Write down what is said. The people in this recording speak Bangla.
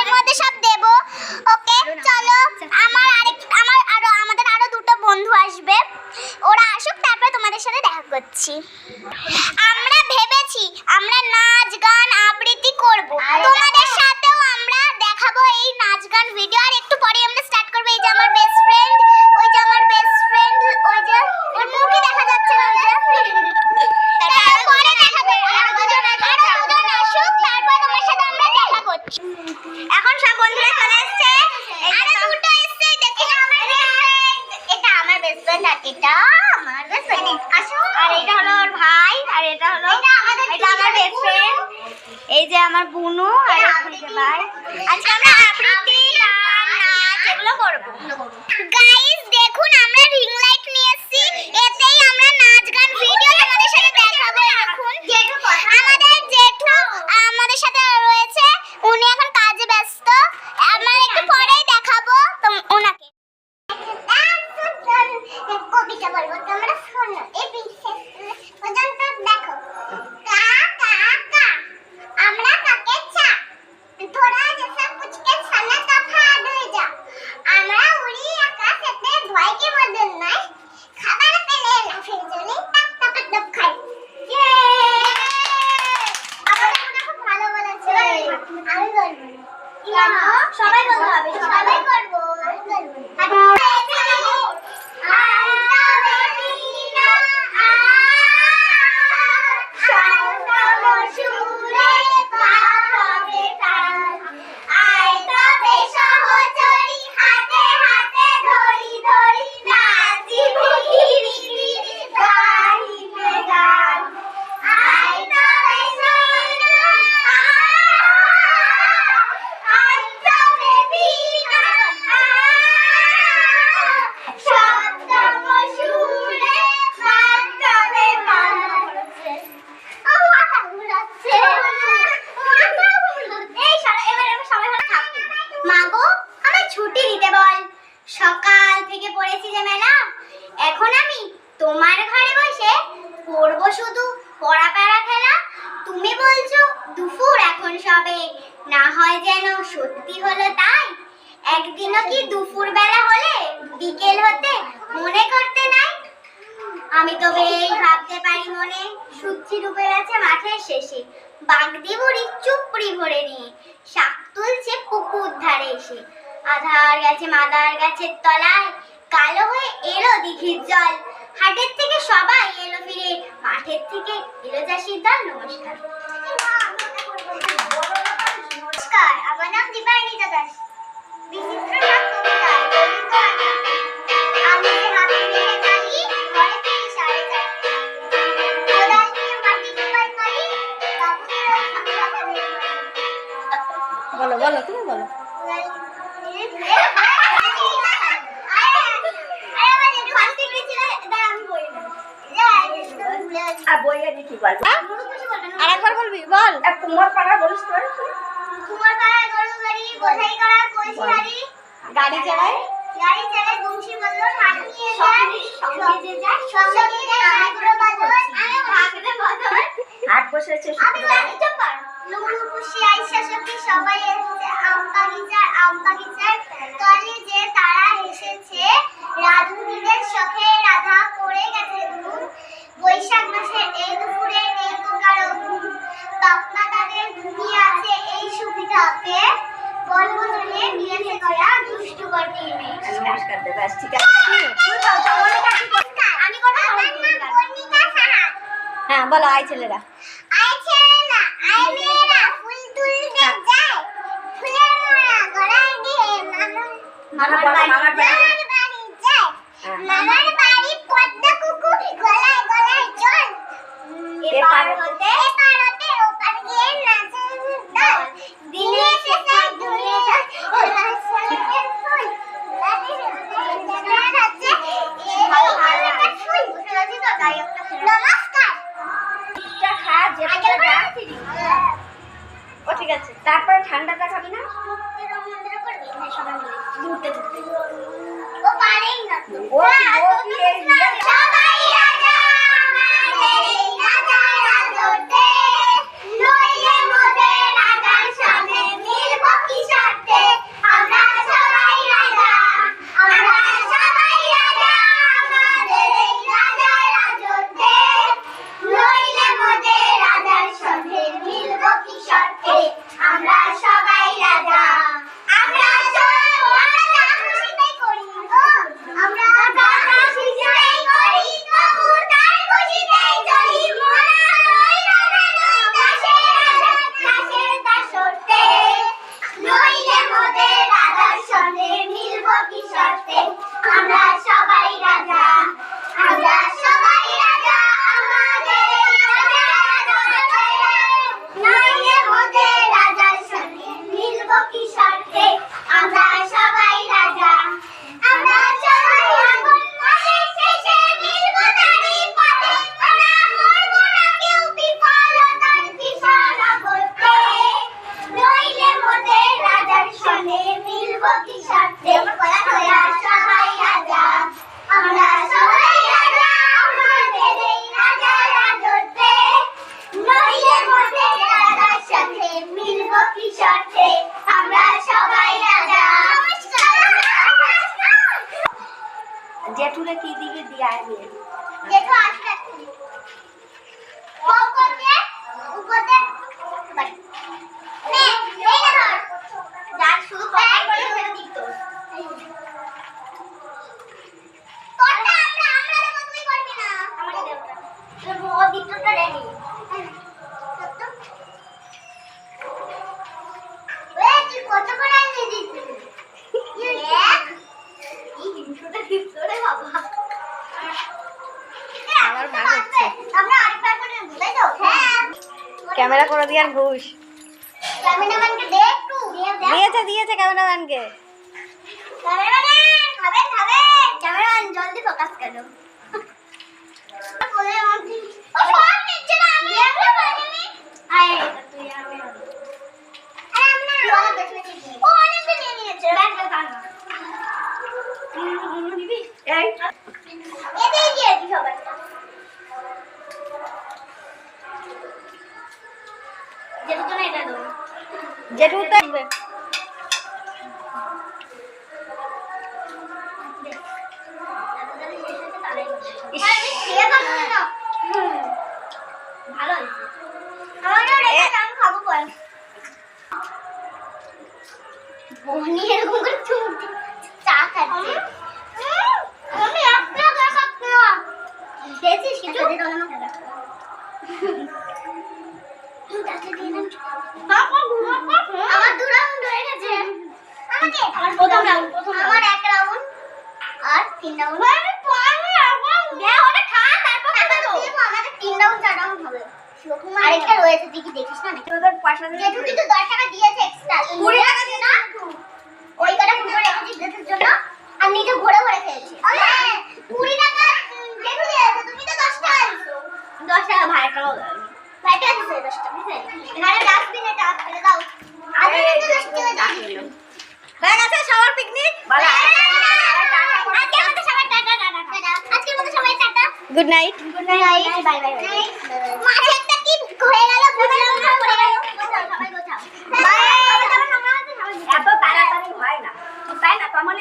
এর মধ্যে সব দেব। ওকে চলো, আমাদের আরো দুটো বন্ধু আসবে, ওরা আসুক, তারপর তোমাদের সাথে দেখা করছি। আমরা ভেবেছি আমরা নাচ গান আবৃত্তি করব, তোমাদের সাথেও আমরা দেখাবো এই নাচ গান ভিডিও। আর একটু পরে আমরা স্টার্ট করব। এই যে আমার বেস্ট ফ্রেন্ড, ওই যে আমার বেস্ট ফ্রেন্ড, ওই যে ওর মুখই দেখা যাচ্ছে না, ওই যে তারপরে দেখাবো। আরো দুজন আসুক, তারপর তোমার সাথে আমরা দেখা করছি। এখন সব বন্ধুরা চলে এসেছে, আরো দুটো এসেছে। দেখো এটা আমার বেস্ট ফ্রেন্ড, আর এটা আমার বেস্ট ফ্রেন্ড। আসো। আর এটা হলো ওর ভাই, আর এটা হলো এটা আমার বেস্ট ফ্রেন্ড। এই যে আমার বুনু, আর এই যে ভাই। আজকে আমরা আবৃত্তি গান নাচ এগুলো করব। গাইস দেখুন, আমরা রিং লাইট নিয়ে এসেছি, এতেই আমরা নাচ গান ভিডিও তোমাদের সাথে দেখাবো। এখন আমাদের জেঠু আমাদের সাথে রয়েছে, উনি এখন কাজে ব্যস্ত, আমরা একটু পরেই দেখাবো ওনাকে। কবিতা বলবো, তোমরা শোনো। এই পর্যন্ত দেখো। কা কা কা আমরা কাকে চা, তোরা जैसा कुछ के साला तफा হয়ে যা। আমরা উড়ি আকাশেতে, ভয় কি বদল নাই, খাবার পেলে লাফিয়ে চলি, টাক টাক টাক খাই। ইয়ে আমাদের খুব ভালো বলেছে। আমি বলবো না, সবাই বলতে হবে, সবাই করব। আমি বলবো সকাল থেকে পড়েছি যে মেলা, এখন আমি তোমার ঘরে বসে করবো শুধু পড়া প্যারা খেলা। তুমি বলছো দুপুর এখন সবে, না হয় যেন সত্যি হলো তাই। একদিনও কি দুপুর বেলা হলে বিকেল হতে মনে করতে নাই। আমি তো বেশ ভাবতে পারি মনে, সূর্যি ডুবে গেছে মাঠের শেষে, বাগদি বুড়ি চুপড়ি ভরে নিয়ে শাক তুলছে পুকুর ধারে এসে। আধার গেছে মাদার গাছের তলায়, কালো হয়ে এলো দিঘির জল। হাটের থেকে সবাই এলো ফিরে, মাঠের থেকে এলো চাষির দল। নমস্কার। নমস্কার, আমার নাম দীপায়নিতা দাস। বিচিত্রনাথ কবিতায় গণিত আমি হাতে নিয়ে গালি, ঘরে ফিরি 4:30। কোদাল নিয়ে মাটি কোপাই মারি, বাবুদের বলো বলো, তুমি বলো। আরেকবার বলবি, বল। কুমার পাড়া বলিস তো। কুমার পাড়া গরু গাড়ি, বোঝাই করা কলসি গাড়ি, গাড়ি চালায় বংশী বলল, মাঠ নিয়ে যায়, সঙ্গে যায়, সঙ্গে যায়, আগ্রহ বাদল, আমি ভাগরে বাদল, হাট বসেছে। আমি গাড়ি চাপা, লুলু খুশি আইসা সখী সবাই এসেছে আম বাগিচার তলে যে তারা এসেছে, রাধুনীদের শখে রাধা পড়ে গেছে ধুম। বৈশাখ মাসে এই দুপুরে নেই তো কারো ঘুম, বাপমা তাদের ঘুমিয়ে আছে এই সুবিধাতে, বনবনে নিয়েছে করা দুষ্টু কটি মেয়ে। নমস্কার দেব, ঠিক আছে। আমি কথা বর্ণিকা সাহা। হ্যাঁ বলো। আই ছেলেরা, আই ছেলেরা, আই মেয়েরা ফুল তুলতে যায়, ফুলের মোড়া গড়ায় দিয়ে মামার বাড়ি যায়। মামার বাড়ি পদ্মা কুকু, গলায় গলায় জল, এপার হতে ওপার গিয়ে নাচে দল। দিনে শেষে দুলে নমস্কার। ও ঠিক আছে। তারপরে ঠান্ডাটা খাবি না? ও পারেই না। নইলে মোদের রাজার সামনে মিলব মিলবো কি শর্তে তোরা সবাই রাজা আমরা সবাই রাজা আমাদেরই রাজারা ধরতে নইলে মোদের রাজার সাথে মিলবো কি শর্তে আমরা সবাই রাজা জেঠুরে কি দিকে দিয়ে আসবে দেখো আসলে পকর দিয়ে উপর দিয়ে বাড়ি নে এই না ধর যা শুধু পকর করে ফেলে দিত তোরটা আমরা দেব তুই করবি না আমাকে দেব তোর ও দিতটা রেডি এই তুই কত করে এনে দিছিস এক এই জিনিসটা দিছো রে বাবা আমার ভাগ হচ্ছে আমরা আরেকবার করে বুঝাই দাও হ্যাঁ ক্যামেরা করে দিয়ার ঘুষ ক্যামেরাম্যানকে দে একটু দিয়েছে ক্যামেরাম্যানকে ক্যামেরাম্যান খাবেন ক্যামেরাম্যান জলদি ফোকাস করো বলে আমাকে ও ফোন নিচ্ছে না আমি একটু পারিনি আয় তুই আমি আরে আমরা রোনা দেখলে কি ও অনেকটা নিয়ে নিয়েছে ব্যাগটা টান নিবি এই এতে দিয়ে দি সবাইটা যেটা তো না এটা দাও জেঠু তো আমার দু রাউন্ড হয়ে গেছে আমার প্রথম রাউন্ড আমার এক রাউন্ড আর তিন রাউন্ড আমি পারবো এখন দে ওটা খা তারপর কথা তো আমাদের তিন রাউন্ড চার রাউন্ড হবে আরেকটা রয়েছে তুই কি দেখিস না নাকি তোদের পয়সা দিয়ে যেটু কিন্তু 10 টাকা দিয়েছে এক্সট্রা 20 টাকা দিয়ে না ওই কটা পুরো রেখেছি ড্রেসের জন্য আর নিজে ভরে ভরে খেয়েছি হ্যাঁ 20 টাকা যেটু দিয়েছে তুমি তো 10 টাকা দিছো 10 টাকা ভাড়াটাও ভাড়াটা দিছে 10 টাকা দিছে এখানে ডাস্টবিনে টাকা ফেলে দাও আগে তো 10 টাকা দিয়েছি হয়ে গেছে সবার পিকনিক বলো আজকের মতো সবাই টাটা টাটা আজকের মতো সবাই tata good night good night bye bye মাছেরটা কি হয়ে গেল বুঝলাম না পড়ে গেল সবাই গোছাও বাই এত তাড়াতাড়ি হয় না তাই না তোমার